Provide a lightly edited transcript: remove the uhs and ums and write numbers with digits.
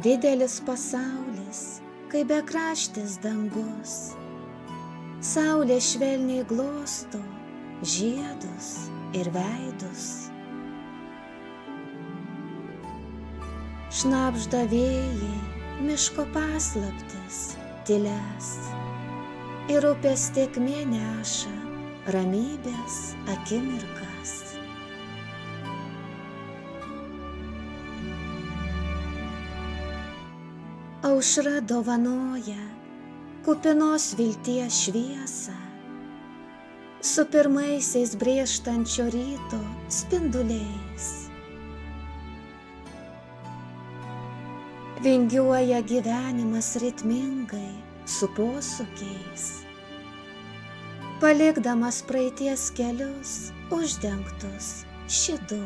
Didelis pasaulis, kaip bekraštis dangus. Saulė švelniai glosto žiedus ir veidus. Šnabžda vėjai, miško paslaptis, tyles. Ir upės tėkmė neša ramybės akimirkas. Aušra dovanoja kupinos vilties šviesą, su pirmaisiais brėštančio ryto spinduliais. Vingiuoja gyvenimas ritmingai su posūkiais, palikdamas praeities kelius uždengtus šydu.